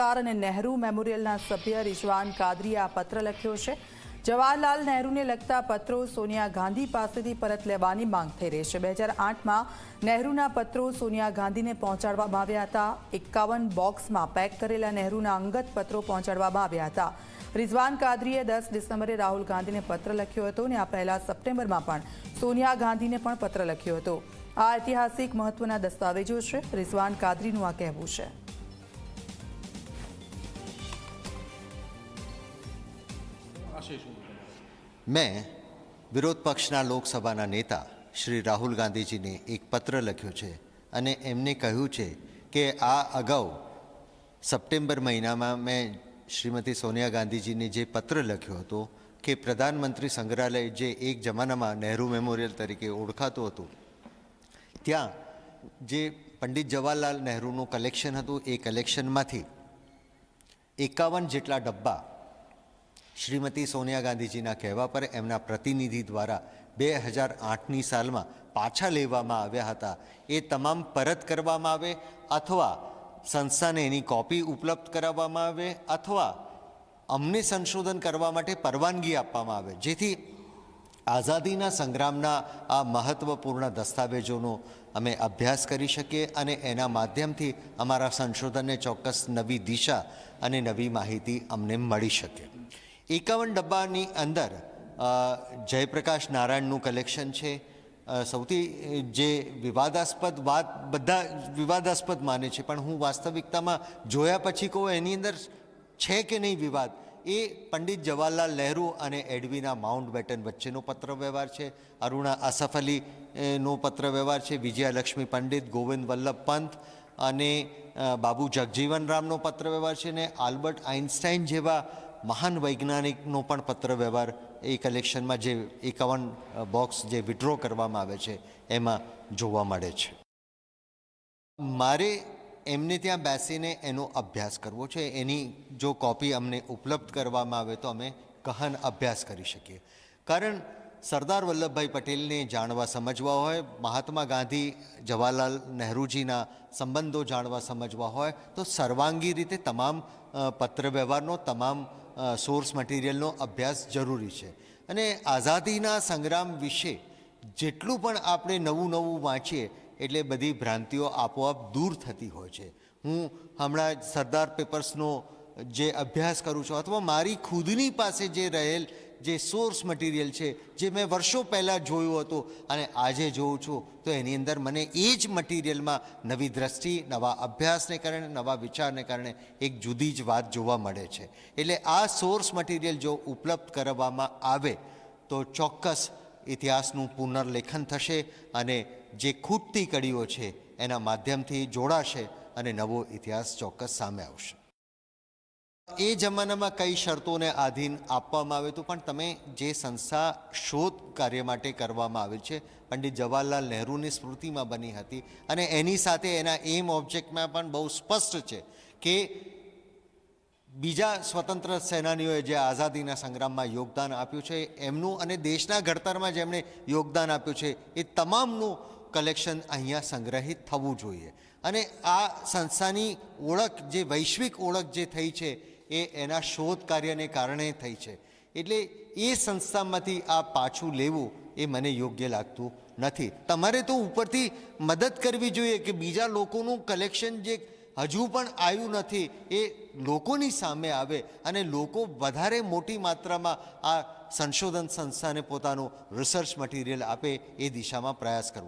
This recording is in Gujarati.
સલાહકાર અને નહેરુ મેમોરિયલના સભ્ય રિઝવાન કાદરીએ આ પત્ર લખ્યો છે। જવાહરલાલ નહેરુને લગતા પત્રો સોનિયા ગાંધી પાસેથી પરત લેવાની માંગ થઈ રહી છે। 2008માં નહેરુના પત્રો સોનિયા ગાંધીને પહોંચાડવામાં આવ્યા હતા। 51 બોક્સમાં પેક કરેલા નહેરુના અંગત પત્રો પહોંચાડવામાં આવ્યા હતા। રિઝવાન કાદરીએ 10 ડિસેમ્બરે રાહુલ ગાંધીને પત્ર લખ્યો હતો અને આ પહેલા સપ્ટેમ્બરમાં પણ સોનિયા ગાંધીને પણ પત્ર લખ્યો હતો। આ ઐતિહાસિક મહત્વના દસ્તાવેજો છે, રિઝવાન કાદરીનું આ કહેવું છે। मैं विरोध पक्षना लोकसभा नेता श्री राहुल गांधी जी ने एक पत्र लख्यो है અને એમને કહ્યું છે કે આ અગાઉ સપ્ટેમ્બર મહિનામાં મેં શ્રીમતી સોનિયા ગાંધીજીને જે પત્ર લખ્યો હતો કે પ્રધાનમંત્રી સંગ્રહાલય જે એક જમાનામાં નહેરુ મેમોરિયલ તરીકે ઓળખાતું હતું, ત્યાં જે પંડિત જવાહરલાલ નહેરુનું કલેક્શન હતું એ કલેક્શનમાંથી 51 જેટલા ડબ્બા શ્રીમતી સોનિયા ગાંધીજીના કહેવા પર એમના પ્રતિનિધિ દ્વારા 2008ની સાલમાં પાછા લેવામાં આવ્યા હતા। એ તમામ પરત કરવામાં આવે અથવા સંસ્થાને એની કોપી ઉપલબ્ધ કરાવવામાં આવે અથવા અમને સંશોધન કરવા માટે પરવાનગી આપવામાં આવે, જેથી આઝાદીના સંગ્રામના આ મહત્ત્વપૂર્ણ દસ્તાવેજોનો અમે અભ્યાસ કરી શકીએ અને એના માધ્યમથી અમારા સંશોધનને ચોક્કસ નવી દિશા અને નવી માહિતી અમને મળી શકે। 51 ડબ્બાની અંદર જયપ્રકાશ નારાયણનું કલેક્શન છે। સૌથી જે વિવાદાસ્પદ વાત બધા વિવાદાસ્પદ માને છે, પણ હું વાસ્તવિકતામાં જોયા પછી કહું એની અંદર છે કે નહીં વિવાદ, એ પંડિત જવાહરલાલ નહેરુ અને એડવીના માઉન્ટબેટન વચ્ચેનો પત્ર વ્યવહાર છે, અરુણા અસફ અલીનો પત્ર વ્યવહાર છે, વિજયાલક્ષ્મી પંડિત, ગોવિંદ વલ્લભ પંત અને બાબુ જગજીવન રામનો પત્ર વ્યવહાર છે, ને આલ્બર્ટ આઇન્સ્ટાઈન જેવા મહાન વૈજ્ઞાનિકનો પણ પત્ર વ્યવહાર એ કલેક્શનમાં જે 51 બોક્સ જે વિડ્રો કરવામાં આવે છે એમાં જોવા મળે છે। મારે એમને ત્યાં બેસીને એનો અભ્યાસ કરવો છે, એની જો કોપી અમને ઉપલબ્ધ કરવામાં આવે તો અમે ગહન અભ્યાસ કરી શકીએ। કારણ સરદાર વલ્લભભાઈ પટેલને જાણવા સમજવા હોય, મહાત્મા ગાંધી જવાહરલાલ નહેરુજીના સંબંધો જાણવા સમજવા હોય તો સર્વાંગી રીતે તમામ પત્ર વ્યવહારનો તમામ સોર્સ મટીરિયલનો અભ્યાસ જરૂરી છે। અને આઝાદીના સંગ્રામ વિશે જેટલું પણ આપણે નવું વાંચીએ એટલે બધી ભ્રાંતિઓ આપોઆપ દૂર થતી હોય છે। હું હમણાં સરદાર પેપર્સનો જે અભ્યાસ કરું છું અથવા મારી ખુદની પાસે જે રહેલ જે સોર્સ મટીરિયલ છે, જે મેં વર્ષો પહેલાં જોયું હતું અને આજે જોઉં છું, તો એની અંદર મને એ જ મટીરિયલમાં નવી દ્રષ્ટિ, નવા અભ્યાસને કારણે, નવા વિચારને કારણે એક જુદી જ વાત જોવા મળે છે। એટલે આ સોર્સ મટીરિયલ જો ઉપલબ્ધ કરવામાં આવે તો ચોક્કસ ઇતિહાસનું પુનર્લેખન થશે અને જે ખૂટતી કડીઓ છે એના માધ્યમથી જોડાશે અને નવો ઇતિહાસ ચોક્કસ સામે આવશે। એ જમાનામાં કઈ શરતોને આધીન આપવામાં આવ્યું હતું, પણ તમે જે સંસ્થા શોધ કાર્ય માટે કરવામાં આવી છે પંડિત જવાહરલાલ નહેરુની સ્મૃતિમાં બની હતી અને એની સાથે એના એમ ઓબ્જેક્ટમાં પણ બહુ સ્પષ્ટ છે કે બીજા સ્વતંત્ર સેનાનીઓએ જે આઝાદીના સંગ્રામમાં યોગદાન આપ્યું છે એમનું અને દેશના ઘડતરમાં જેમણે યોગદાન આપ્યું છે એ તમામનું કલેક્શન અહીંયા સંગ્રહિત થવું જોઈએ। અને આ સંસ્થાની ઓળખ, જે વૈશ્વિક ઓળખ જે થઈ છે એ એના શોધ કાર્યને કારણે થઈ છે। એટલે એ સંસ્થામાંથી આ પાછું લેવું એ મને યોગ્ય લાગતું નથી। તમારે તો ઉપરથી મદદ કરવી જોઈએ કે બીજા લોકોનું કલેક્શન જે હજુ પણ આવ્યું નથી એ લોકોની સામે આવે અને લોકો વધારે મોટી માત્રામાં આ સંશોધન સંસ્થાને પોતાનું રિસર્ચ મટીરિયલ આપે, એ દિશામાં પ્રયાસ કરવો।